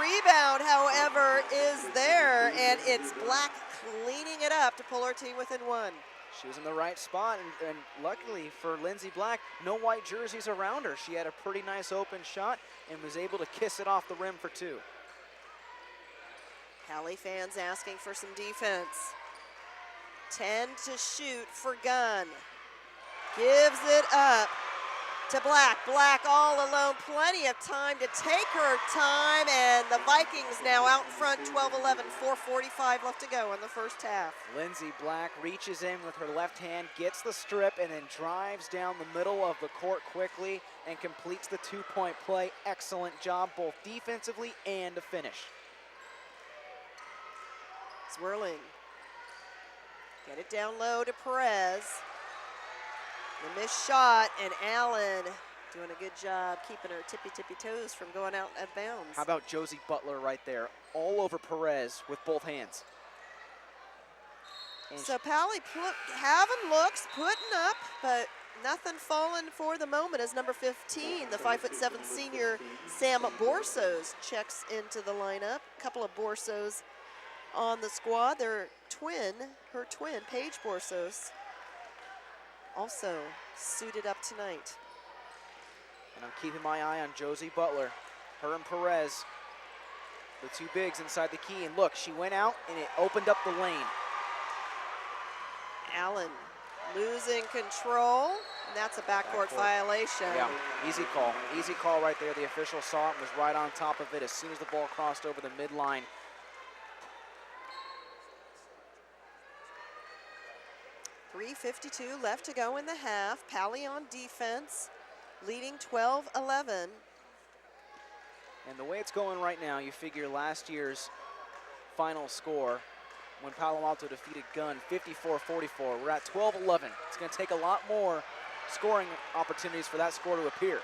rebound, however, is there, and it's Black cleaning it up to pull her team within one. She was in the right spot, and luckily for Lindsey Black, no white jerseys around her. She had a pretty nice open shot and was able to kiss it off the rim for two. Pally fans asking for some defense. 10 to shoot for Gunn. Gives it up to Black. Black all alone, plenty of time to take her time, and the Vikings now out in front, 12-11, 4:45 left to go in the first half. Lindsey Black reaches in with her left hand, gets the strip, and then drives down the middle of the court quickly and completes the two-point play. Excellent job, both defensively and to finish. Swirling. Get it down low to Perez. The missed shot, and Allen doing a good job keeping her tippy toes from going out of bounds. How about Josie Butler right there, all over Perez with both hands. And so Pally having looks, putting up, but nothing falling for the moment as number 15, the 5'7" senior Sam Borsos checks into the lineup. A couple of Borsos on the squad. Their twin, her twin, Paige Borsos, also suited up tonight. And I'm keeping my eye on Josie Butler. Her and Perez, the two bigs inside the key. And look, she went out and it opened up the lane. Allen losing control, and that's a backcourt violation. Yeah, easy call right there. The official saw it and was right on top of it as soon as the ball crossed over the midline. .352 left to go in the half. Pally on defense, leading 12-11. And the way it's going right now, you figure last year's final score when Palo Alto defeated Gunn 54-44. We're at 12-11. It's going to take a lot more scoring opportunities for that score to appear.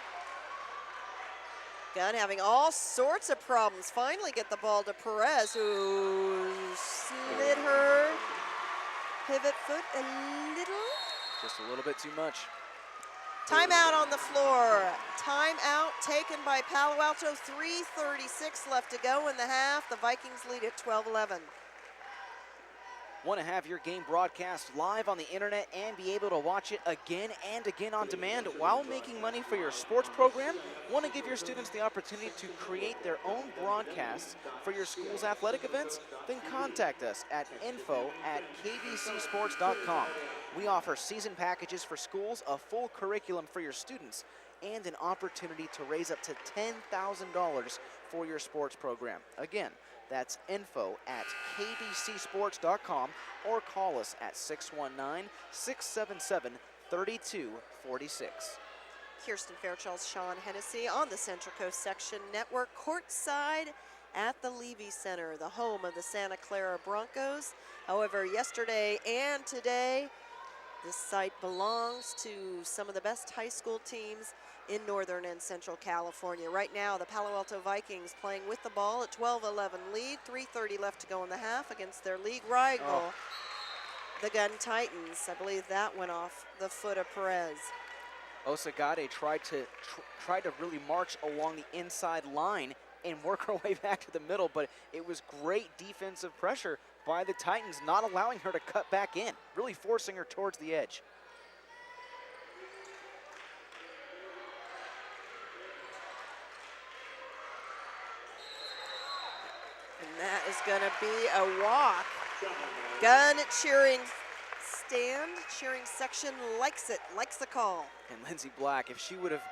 Gunn having all sorts of problems. Finally get the ball to Perez, who slid her pivot foot a little. Just a little bit too much. Timeout on the floor. Timeout taken by Palo Alto. 3:36 left to go in the half. The Vikings lead at 12-11. Want to have your game broadcast live on the internet and be able to watch it again and again on demand while making money for your sports program? Want to give your students the opportunity to create their own broadcasts for your school's athletic events? Then contact us at info@kbcsports.com. We offer season packages for schools, a full curriculum for your students, and an opportunity to raise up to $10,000 for your sports program. Again, that's info@kbcsports.com or call us at 619-677-3246. Kirsten Fairchilds, Sean Hennessy on the Central Coast Section Network, courtside at the Levy Center, the home of the Santa Clara Broncos. However, yesterday and today, this site belongs to some of the best high school teams in Northern and Central California. Right now, the Palo Alto Vikings playing with the ball at 12-11 lead, 3:30 left to go in the half against their league rival, the Gunn Titans. I believe that went off the foot of Perez. Osagade tried to really march along the inside line and work her way back to the middle, but it was great defensive pressure by the Titans, not allowing her to cut back in, really forcing her towards the edge. And that is going to be a walk. Gunn cheering section likes it, likes the call. And Lindsey Black, if she would have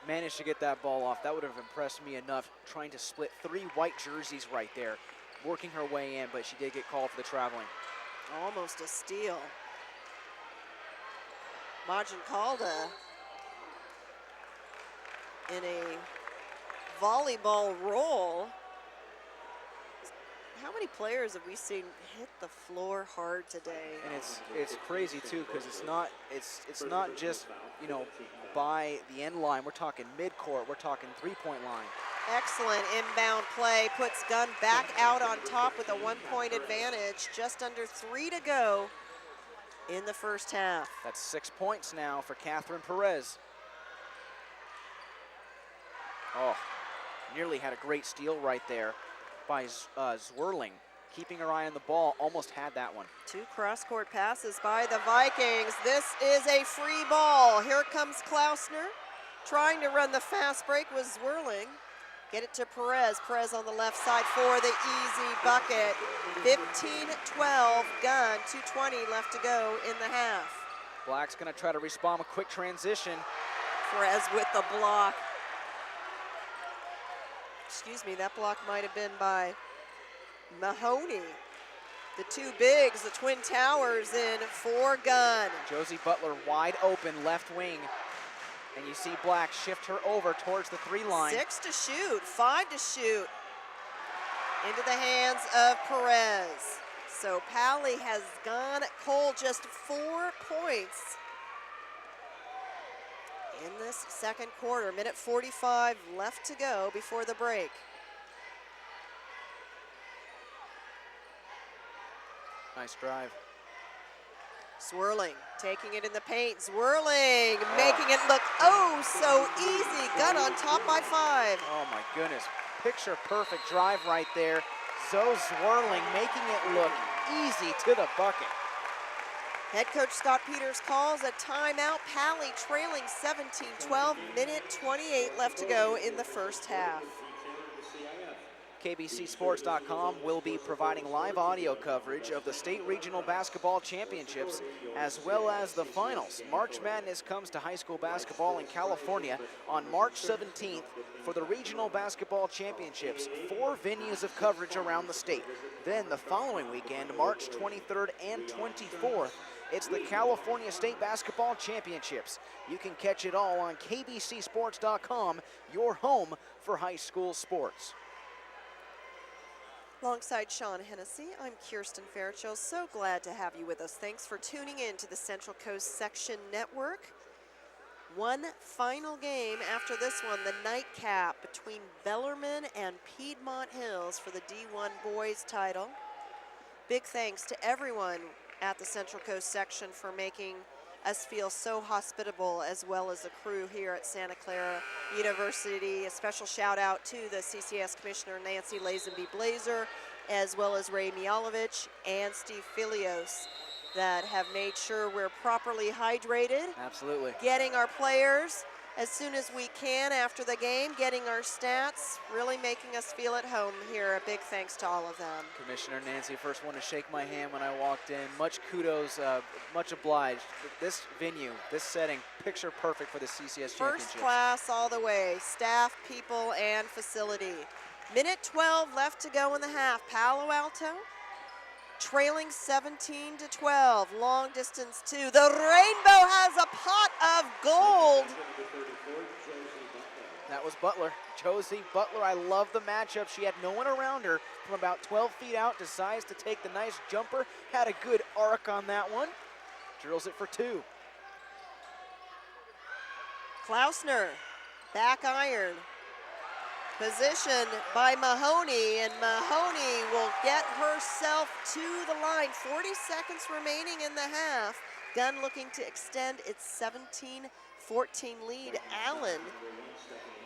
managed to get that ball off, that would have impressed me enough, trying to split 3 white jerseys right there, working her way in, but she did get called for the traveling. Almost a steal. Majin Calda in a volleyball roll. How many players have we seen hit the floor hard today? And it's crazy too, because it's not just, you know, by the end line. We're talking midcourt. We're talking three-point line. Excellent inbound play puts Gunn back out on top with a 1-point advantage. Just under 3 to go in the first half. That's 6 points now for Catherine Perez. Oh, Nearly had a great steal right there by Zwirling. Keeping her eye on the ball, almost had that one. 2 cross-court passes by the Vikings. This is a free ball. Here comes Klausner. Trying to run the fast break was Zwirling. Get it to Perez. Perez on the left side for the easy bucket. 15-12, Gunn, 2:20 left to go in the half. Black's gonna try to respond with quick transition. Perez with the block. Excuse me, that block might have been by Mahoney. The 2 bigs, the Twin Towers in for Gunn. Josie Butler wide open left wing. And you see Black shift her over towards the 3 line. 6 to shoot, 5 to shoot. Into the hands of Perez. So Pally has gone cold, just 4 points in this second quarter. Minute 45 left to go before the break. Nice drive. Swirling, taking it in the paint. Zwirling, making it look oh so easy. Gunn on top by 5. Oh my goodness. Picture perfect drive right there. Zoe Zwirling making it look easy to the bucket. Head coach Scott Peters calls a timeout. Pally trailing 17-12, minute 28 left to go in the first half. KBCSports.com will be providing live audio coverage of the State Regional Basketball Championships as well as the finals. March Madness comes to high school basketball in California on March 17th for the Regional Basketball Championships. 4 venues of coverage around the state. Then the following weekend, March 23rd and 24th, it's the California State Basketball Championships. You can catch it all on KBCSports.com, your home for high school sports. Alongside Sean Hennessy, I'm Kirsten Fairchild. So glad to have you with us. Thanks for tuning in to the Central Coast Section Network. One final game after this one, the nightcap between Bellarmine and Piedmont Hills for the D1 boys title. Big thanks to everyone at the Central Coast Section for making us feel so hospitable, as well as the crew here at Santa Clara University. A special shout out to the CCS Commissioner Nancy Lazenby Blazer, as well as Ray Mialovich and Steve Filios, that have made sure we're properly hydrated. Absolutely. Getting our players as soon as we can after the game, getting our stats, really making us feel at home here. A big thanks to all of them. Commissioner Nancy, first one to shake my hand when I walked in. Much kudos, much obliged. This venue, this setting, picture perfect for the CCS Championships. First class all the way, staff, people, and facility. Minute 12 left to go in the half. Palo Alto trailing 17-12, long distance 2. The Rainbow has a pot of gold. That was Butler, Josie Butler. I love the matchup. She had no one around her from about 12 feet out, decides to take the nice jumper, had a good arc on that one, drills it for 2. Klausner, back iron. Position by Mahoney, and Mahoney will get herself to the line. 40 seconds remaining in the half. Gunn looking to extend its 17-14 lead. Allen.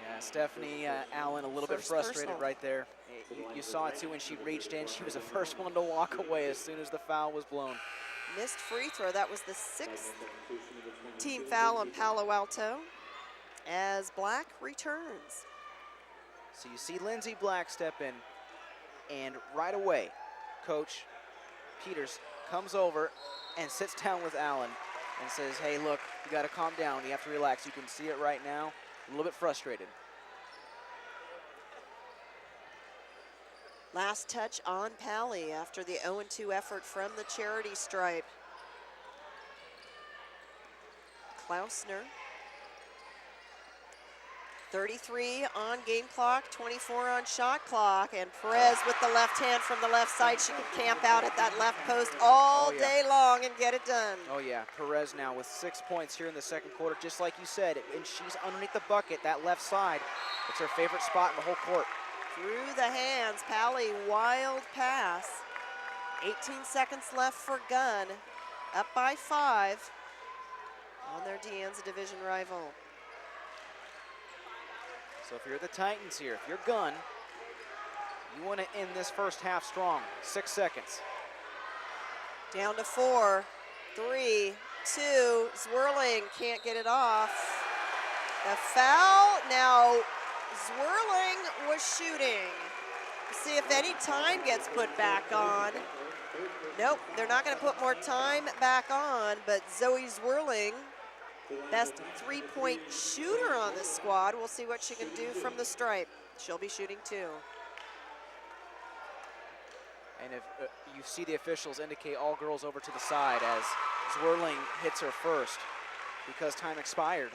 Yeah, Stephanie Allen a little bit frustrated right there. You saw it too when she reached in. She was the first one to walk away as soon as the foul was blown. Missed free throw. That was the 6th team foul on Palo Alto as Black returns. So you see Lindsay Black step in, and right away, Coach Peters comes over and sits down with Allen and says, hey, look, you got to calm down. You have to relax. You can see it right now. A little bit frustrated. Last touch on Pally after the 0-2 effort from the charity stripe. Klausner. 33 on game clock, 24 on shot clock, and Perez with the left hand from the left side. She can camp out at that left post all day long and get it done. Oh yeah, Perez now with 6 points here in the second quarter, just like you said, and she's underneath the bucket, that left side. It's her favorite spot in the whole court. Through the hands, Pally, wild pass. 18 seconds left for Gunn, up by 5 on their De Anza division rival. So if you're the Titans here, if you're Gunn, you want to end this first half strong. 6 seconds. Down to 4, 3, 2, Zwirling can't get it off. The foul, now Zwirling was shooting. See if any time gets put back on. Nope, they're not gonna put more time back on, but Zoe Zwirling, best three-point shooter on the squad. We'll see what she can do from the stripe. She'll be shooting 2. And if you see the officials indicate all girls over to the side as Zwirling hits her first because time expired.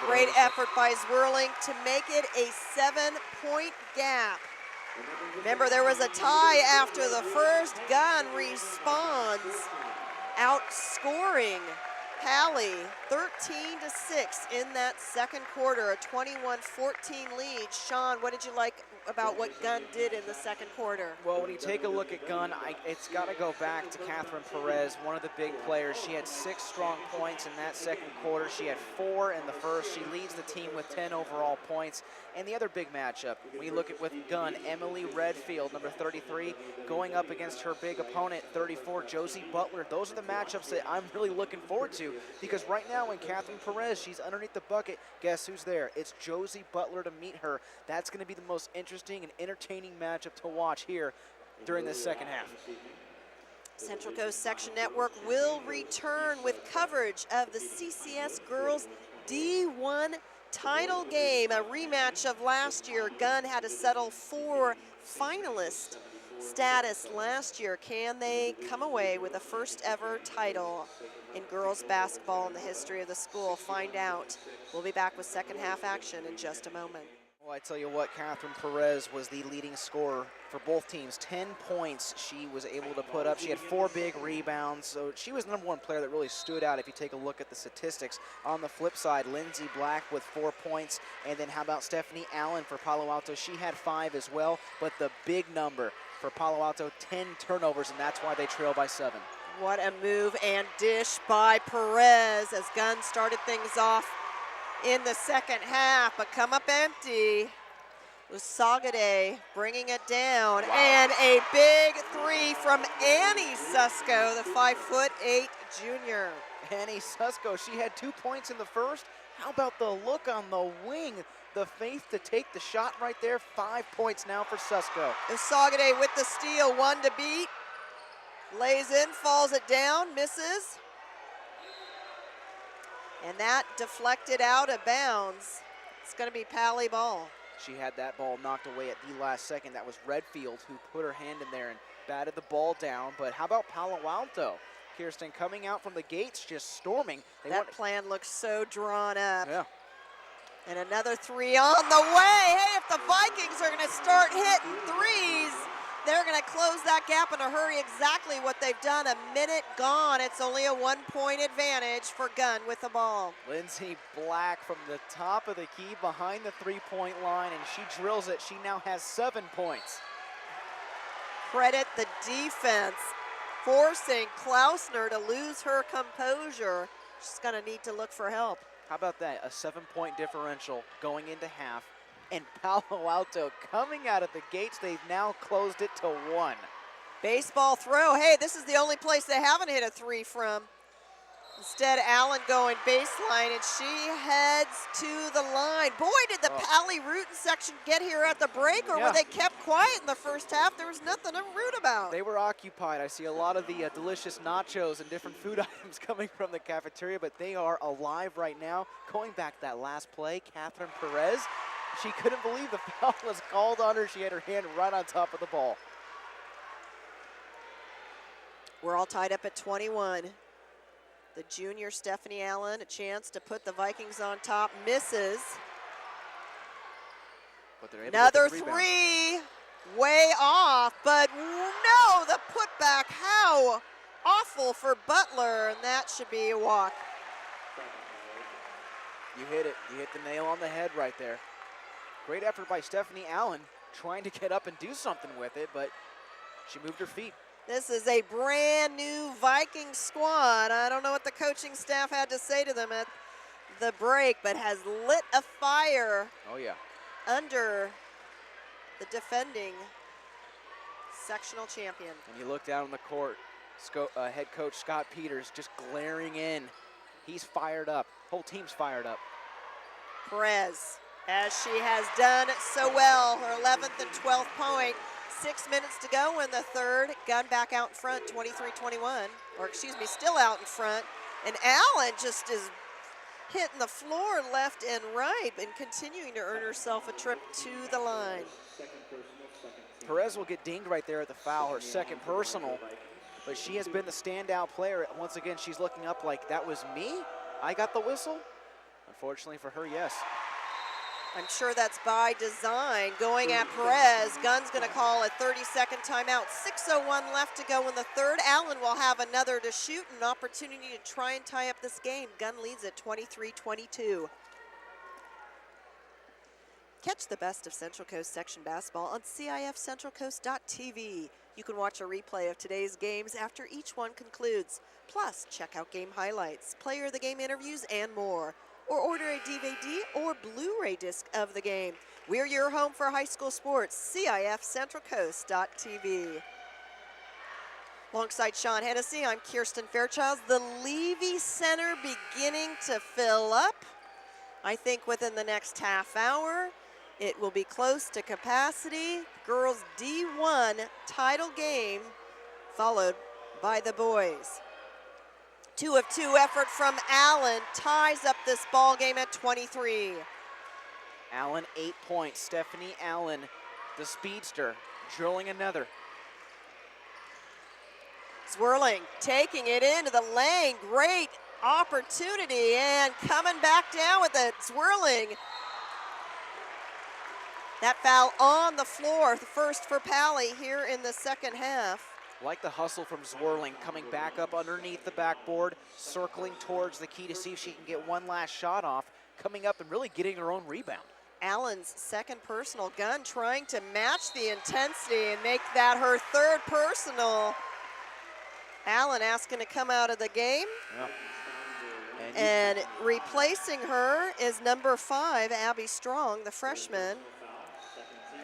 Great effort by Zwirling to make it a 7-point gap. Remember, there was a tie after the first. Gunn responds, outscoring Palo 13-6 in that second quarter, a 21-14 lead. Sean, what did you like about what Gunn did in the second quarter? Well, when you take a look at Gunn, it's got to go back to Catherine Perez, one of the big players. She had 6 strong points in that second quarter. She had 4 in the first. She leads the team with 10 overall points. And the other big matchup, when you look at with Gunn, Emily Redfield, number 33, going up against her big opponent, 34, Josie Butler. Those are the matchups that I'm really looking forward to, because right now when Catherine Perez, she's underneath the bucket, guess who's there? It's Josie Butler to meet her. That's going to be the most interesting and entertaining matchup to watch here during this second half. Central Coast Section Network will return with coverage of the CCS Girls D1 title game, a rematch of last year. Gunn had to settle for finalist status last year. Can they come away with a first ever title in girls basketball in the history of the school? Find out. We'll be back with second half action in just a moment. Well, I tell you what, Catherine Perez was the leading scorer for both teams. 10 points she was able to put up. She had 4 big rebounds, so she was the #1 player that really stood out if you take a look at the statistics. On the flip side, Lindsay Black with 4 points, and then how about Stephanie Allen for Palo Alto? She had 5 as well, but the big number for Palo Alto, 10 turnovers, and that's why they trail by 7. What a move and dish by Perez as Gunn started things off in the second half, but come up empty. Usagade bringing it down. Wow. And a big 3 from Annie Susko, the 5'8" junior. Annie Susko, she had 2 points in the first. How about the look on the wing? The faith to take the shot right there. 5 points now for Susko. Usagade with the steal, 1 to beat. Lays in, falls it down, misses. And that deflected out of bounds. It's going to be Pally ball. She had that ball knocked away at the last second. That was Redfield who put her hand in there and batted the ball down. But how about Palo Alto? Kirsten coming out from the gates, just storming. That plan looks so drawn up. Yeah. And another 3 on the way. Hey, if the Vikings are going to start hitting threes, they're going to close that gap in a hurry. Exactly what they've done. A minute gone. It's only a 1-point advantage for Gunn with the ball. Lindsay Black from the top of the key behind the 3-point line, and she drills it. She now has 7 points. Credit the defense, forcing Klausner to lose her composure. She's going to need to look for help. How about that? A 7-point differential going into half. And Palo Alto coming out of the gates, they've now closed it to 1. Baseball throw. Hey, this is the only place they haven't hit a 3 from. Instead, Allen going baseline, and she heads to the line. Boy, did the Pally Rootin' section get here at the break, or were they kept quiet in the first half? There was nothing to root about. They were occupied. I see a lot of the delicious nachos and different food items coming from the cafeteria, but they are alive right now. Going back to that last play, Catherine Perez, she couldn't believe the foul was called on her. She had her hand right on top of the ball. We're all tied up at 21. The junior Stephanie Allen, a chance to put the Vikings on top, misses. But they're able Another to get the 3, way off, but no, the putback. How awful for Butler, and that should be a walk. You hit it. You hit the nail on the head right there. Great effort by Stephanie Allen trying to get up and do something with it, but she moved her feet. This is a brand new Viking squad. I don't know what the coaching staff had to say to them at the break, but has lit a fire. Oh, yeah. Under the defending sectional champion. When you look down on the court, head coach Scott Peters just glaring in. He's fired up. Whole team's fired up. Perez, as she has done so well, her 11th and 12th point. 6 minutes to go in the third. Gunn back out in front, 23-21. Or excuse me, still out in front. And Allen just is hitting the floor left and right and continuing to earn herself a trip to the line. Perez will get dinged right there at the foul, her second personal. But she has been the standout player. Once again, she's looking up like, that was me? I got the whistle? Unfortunately for her, yes. I'm sure that's by design. Going at Perez, Gunn's gonna call a 30-second timeout. 6:01 left to go in the third. Allen will have another to shoot, an opportunity to try and tie up this game. Gunn leads at 23-22. Catch the best of Central Coast Section basketball on CIFCentralCoast.tv. You can watch a replay of today's games after each one concludes. Plus, check out game highlights, player of the game interviews, and more. Or order a DVD or Blu-ray disc of the game. We're your home for high school sports, CIFCentralCoast.tv. Alongside Sean Hennessy, I'm Kirsten Fairchild. The Levy Center beginning to fill up. I think within the next half hour, it will be close to capacity. Girls D1 title game, followed by the boys. 2 of 2 effort from Allen ties up this ball game at 23. Allen, 8 points. Stephanie Allen, the speedster, drilling another. Swirling, taking it into the lane. Great opportunity and coming back down with it. Swirling. That foul on the floor, the first for Pally here in the second half. Like the hustle from Zwirling, coming back up underneath the backboard, circling towards the key to see if she can get one last shot off, coming up and really getting her own rebound. Allen's second personal. Gunn trying to match the intensity and make that her third personal. Allen asking to come out of the game. Yep. And replacing her is number 5, Abby Strong, the freshman.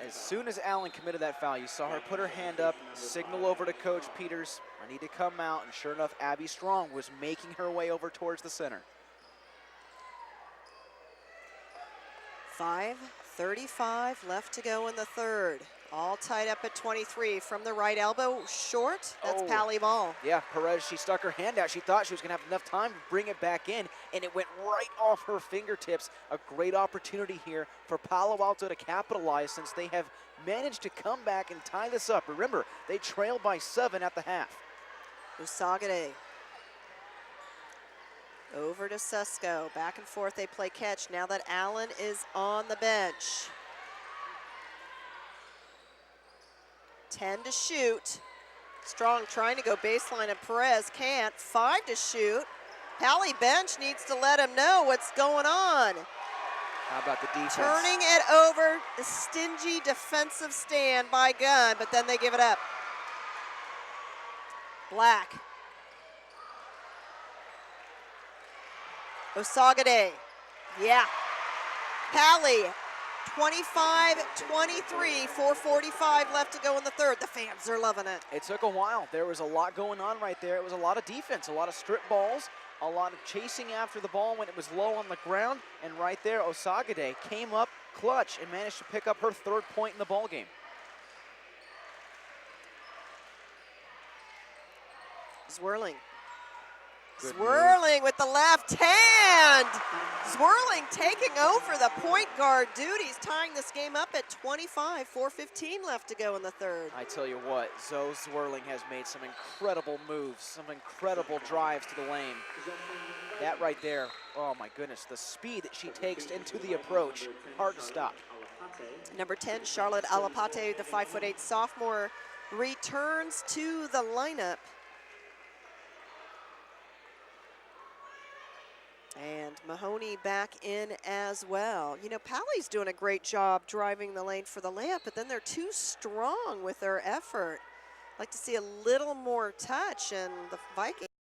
As soon as Allen committed that foul, you saw her put her hand up, signal over to Coach Peters, I need to come out, and sure enough, Abby Strong was making her way over towards the center. 5:35 left to go in the third. All tied up at 23 from the right elbow, short, that's Pally ball. Yeah, Perez, she stuck her hand out. She thought she was gonna have enough time to bring it back in, and it went right off her fingertips. A great opportunity here for Palo Alto to capitalize since they have managed to come back and tie this up. Remember, they trailed by 7 at the half. Usagade. Over to Susko, back and forth they play catch now that Allen is on the bench. 10 to shoot. Strong trying to go baseline and Perez can't. 5 to shoot. Pally bench needs to let him know what's going on. How about the defense? Turning it over, the stingy defensive stand by Gunn, but then they give it up. Black. Usagade. Yeah. Pally. 25-23, 4:45 left to go in the third. The fans are loving it. It took a while. There was a lot going on right there. It was a lot of defense, a lot of strip balls, a lot of chasing after the ball when it was low on the ground. And right there, Usagade came up clutch and managed to pick up her 3rd point in the ball game. Swirling. Good Swirling with the left hand. Swirling taking over the point guard duties, tying this game up at 25, 4:15 left to go in the third. I tell you what, Zoe Zwirling has made some incredible moves, some incredible drives to the lane. That right there, oh my goodness, the speed that she takes into the approach, hard to stop. Number 10, Charlotte Alapate, the 5'8" sophomore, returns to the lineup. And Mahoney back in as well. You know, Pally's doing a great job driving the lane for the layup, but then they're too strong with their effort. Like to see a little more touch, and the Vikings